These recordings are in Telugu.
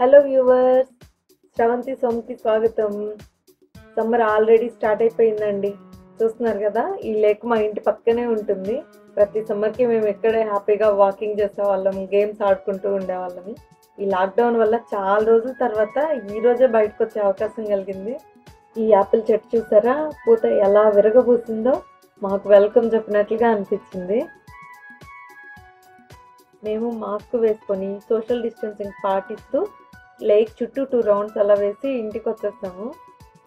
హలో వ్యూవర్స్, శ్రవంతి సోమ్కి స్వాగతం. సమ్మర్ ఆల్రెడీ స్టార్ట్ అయిపోయిందండి. చూస్తున్నారు కదా, ఈ లేక్ మా ఇంటి పక్కనే ఉంటుంది. ప్రతి సమ్మర్కి మేము ఇక్కడే హ్యాపీగా వాకింగ్ చేసేవాళ్ళం, గేమ్స్ ఆడుకుంటూ ఉండేవాళ్ళమి. ఈ లాక్డౌన్ వల్ల చాలా రోజుల తర్వాత ఈ రోజే బయటకు వచ్చే అవకాశం కలిగింది. ఈ యాపిల్ చెట్టు చూసారా, పూత ఎలా విరగబూసిందో మాకు వెల్కమ్ చెప్పినట్లుగా అనిపించింది. మేము మాస్క్ వేసుకొని సోషల్ డిస్టెన్సింగ్ పాటిస్తూ లేక్ చుట్టూ 2 రౌండ్స్ అలా వేసి ఇంటికి వచ్చేస్తాము.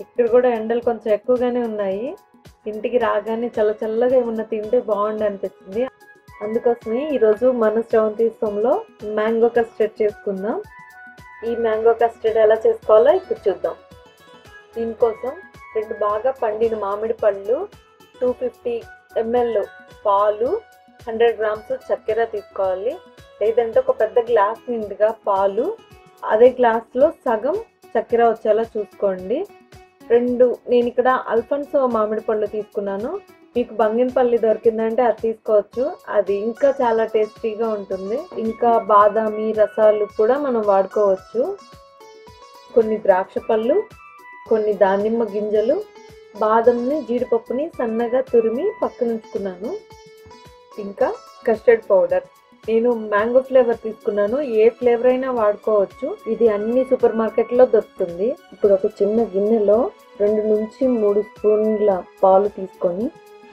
ఇక్కడ కూడా ఎండలు కొంచెం ఎక్కువగానే ఉన్నాయి. ఇంటికి రాగానే చల్లగా ఏమన్నా తింటే బాగుండు అనిపించింది. అందుకోసమే ఈరోజు మన శ్రవంతిలో మ్యాంగో కస్టర్డ్ చేసుకుందాం. ఈ మ్యాంగో కస్టర్డ్ ఎలా చేసుకోవాలో ఇప్పుడు చూద్దాం. దీనికోసం 2 బాగా పండిన మామిడి పళ్ళు, 250 ml పాలు, 100 grams చక్కెర తీసుకోవాలి. లేదంటే ఒక పెద్ద గ్లాస్ నిండుగా పాలు, అదే గ్లాస్లో సగం చక్కెర వచ్చేలా చూసుకోండి. నేను ఇక్కడ అల్ఫన్సో మామిడి పళ్ళు తీసుకున్నాను. మీకు బంగినపల్లి దొరికిందంటే అది తీసుకోవచ్చు, అది ఇంకా చాలా టేస్టీగా ఉంటుంది. ఇంకా బాదామి రసాలు కూడా మనం వాడుకోవచ్చు. కొన్ని ద్రాక్ష పళ్ళు, కొన్ని దానిమ్మ గింజలు, బాదంని జీడిపప్పుని సన్నగా తురిమి పక్కన ఉంచుకున్నాను. ఇంకా కస్టర్డ్ పౌడర్, నేను మ్యాంగో ఫ్లేవర్ తీసుకున్నాను. ఏ ఫ్లేవర్ అయినా వాడుకోవచ్చు. ఇది అన్ని సూపర్ మార్కెట్లో దొరుకుతుంది. ఇప్పుడు ఒక చిన్న గిన్నెలో 2 నుంచి 3 స్పూన్ల పాలు తీసుకొని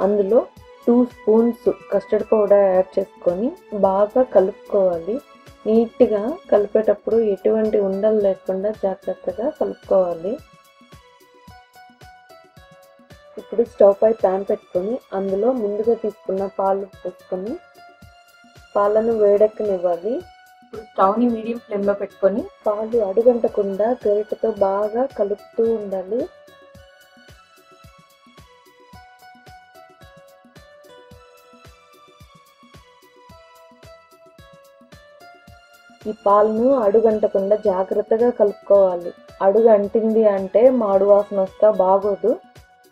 అందులో 2 స్పూన్స్ కస్టర్డ్ పౌడర్ యాడ్ చేసుకొని బాగా కలుపుకోవాలి. నీట్గా కలిపేటప్పుడు ఎటువంటి ఉండలు లేకుండా జాగ్రత్తగా కలుపుకోవాలి. ఇప్పుడు స్టవ్ పై ప్యాన్ పెట్టుకొని అందులో ముందుగా తీసుకున్న పాలు పోసుకొని పాలను వేడెక్కనివ్వాలి. ఇప్పుడు స్టవ్ని మీడియం ఫ్లేమ్లో పెట్టుకొని పాలు అడుగంటకుండా గరిటెతో బాగా కలుపుతూ ఉండాలి. ఈ పాలను అడుగంటకుండా జాగ్రత్తగా కలుపుకోవాలి. అడుగు అంటింది అంటే మాడు వాసన వస్తా బాగోదు.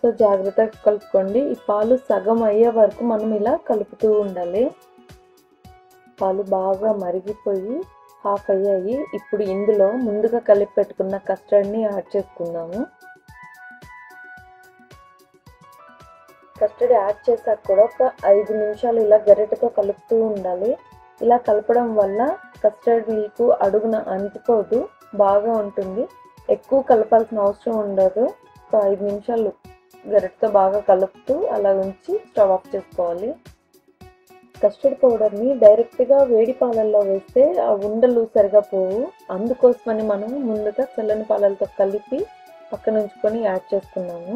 సో జాగ్రత్తగా కలుపుకోండి. ఈ పాలు సగం అయ్యే వరకు మనం ఇలా కలుపుతూ ఉండాలి. పాలు బాగా మరిగిపోయి హాఫ్ అయ్యాయి. ఇప్పుడు ఇందులో ముందుగా కలిపి పెట్టుకున్న కస్టర్డ్ని యాడ్ చేసుకుందాము. కస్టర్డ్ యాడ్ చేసాక కూడా ఒక 5 నిమిషాలు ఇలా గరిటెతో కలుపుతూ ఉండాలి. ఇలా కలపడం వల్ల కస్టర్డ్ మిల్క్ అడుగున అంటుకోదు, బాగా ఉంటుంది. ఎక్కువ కలపాల్సిన అవసరం ఉండదు. ఒక 5 నిమిషాలు గరిటెతో బాగా కలుపుతూ అలా ఉంచి స్టవ్ ఆఫ్ చేసుకోవాలి. కస్టర్డ్ పౌడర్ని డైరెక్ట్గా వేడి పాలల్లో వేస్తే ఆ ఉండలు సరిగా పోవు. అందుకోసమని మనం ముందుగా చల్లని పాలలతో కలిపి పక్కన ఉంచుకొని యాడ్ చేసుకున్నాము.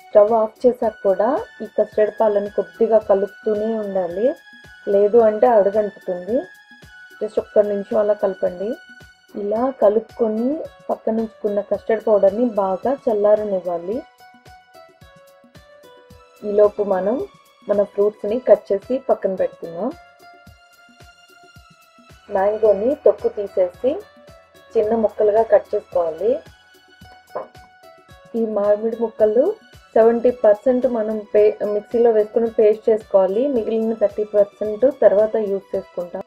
స్టవ్ ఆఫ్ చేసాక కూడా ఈ కస్టర్డ్ పాలని కొద్దిగా కలుపుతూనే ఉండాలి, లేదు అంటే అడుగంటుతుంది. జస్ట్ 1 నిమిషం అలా కలపండి. ఇలా కలుపుకొని పక్కన ఉంచుకున్న కస్టర్డ్ పౌడర్ని బాగా చల్లారనివ్వాలి. ఈలోపు మనం మన ఫ్రూట్స్ని కట్ చేసి పక్కన పెట్టుకుందాం. మ్యాంగోని తొక్కు తీసేసి చిన్న ముక్కలుగా కట్ చేసుకోవాలి. ఈ మామిడి ముక్కలు 70% మనం మిక్సీలో వేసుకుని పేస్ట్ చేసుకోవాలి. మిగిలిన 30% తర్వాత యూజ్ చేసుకుంటాం.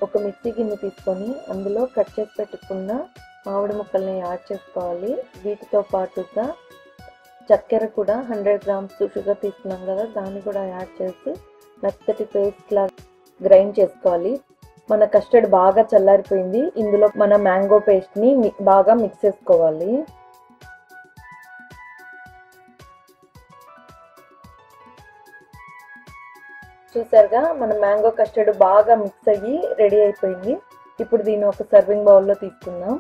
ఒక మిక్సీ గిన్నె తీసుకొని అందులో కట్ చేసి పెట్టుకున్న మామిడి ముక్కల్ని యాడ్ చేసుకోవాలి. వీటితో పాటుగా చక్కెర కూడా 100 grams షుగర్ తీసుకున్నాం కదా, దాన్ని కూడా యాడ్ చేసి మెత్తటి పేస్ట్ లా గ్రైండ్ చేసుకోవాలి. మన కస్టర్డ్ బాగా చల్లారిపోయింది. ఇందులో మన మ్యాంగో పేస్ట్ని బాగా మిక్స్ చేసుకోవాలి. చూసారుగా, మన మ్యాంగో కస్టర్డ్ బాగా మిక్స్ అయ్యి రెడీ అయిపోయింది. ఇప్పుడు దీన్ని ఒక సర్వింగ్ బౌల్లో తీసుకుందాం.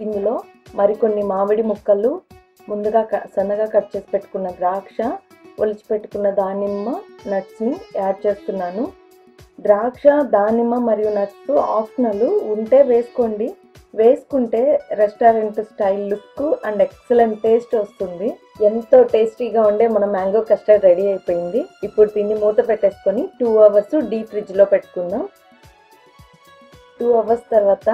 ఇందులో మరికొన్ని మామిడి ముక్కలు, ముందుగా సన్నగా కట్ చేసి పెట్టుకున్న ద్రాక్ష, ఒలిచి పెట్టుకున్న దానిమ్మ నట్స్ని యాడ్ చేస్తున్నాను. ద్రాక్ష, దానిమ్మ మరియు నట్స్ ఆప్షనల్, ఉంటే వేసుకోండి. వేసుకుంటే restaurant style look and excellent taste వస్తుంది. ఎంతో టేస్టీగా ఉండే మన మ్యాంగో కస్టర్డ్ రెడీ అయిపోయింది. ఇప్పుడు దీన్ని మూత పెట్టేసుకొని 2 hours డీప్ ఫ్రిడ్జ్లో పెట్టుకుందాం. 2 hours తర్వాత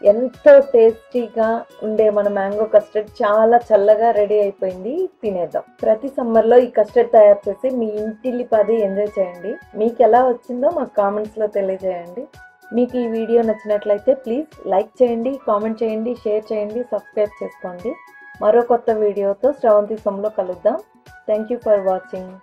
ఎంతో టేస్టీగా ఉండే మన మ్యాంగో కస్టర్డ్ చాలా చల్లగా రెడీ అయిపోయింది. తినేద్దాం. ప్రతి సమ్మర్లో ఈ కస్టర్డ్ తయారు చేసి మీ ఇంటిల్లిపాది ఎంజాయ్ చేయండి. మీకు ఎలా వచ్చిందో మాకు కామెంట్స్లో తెలియజేయండి. మీకు ఈ వీడియో నచ్చినట్లయితే ప్లీజ్ లైక్ చేయండి, కామెంట్ చేయండి, షేర్ చేయండి, సబ్స్క్రైబ్ చేసుకోండి. మరో కొత్త వీడియోతో శ్రవంతి సమ్లో కలుద్దాం. Thank you for watching.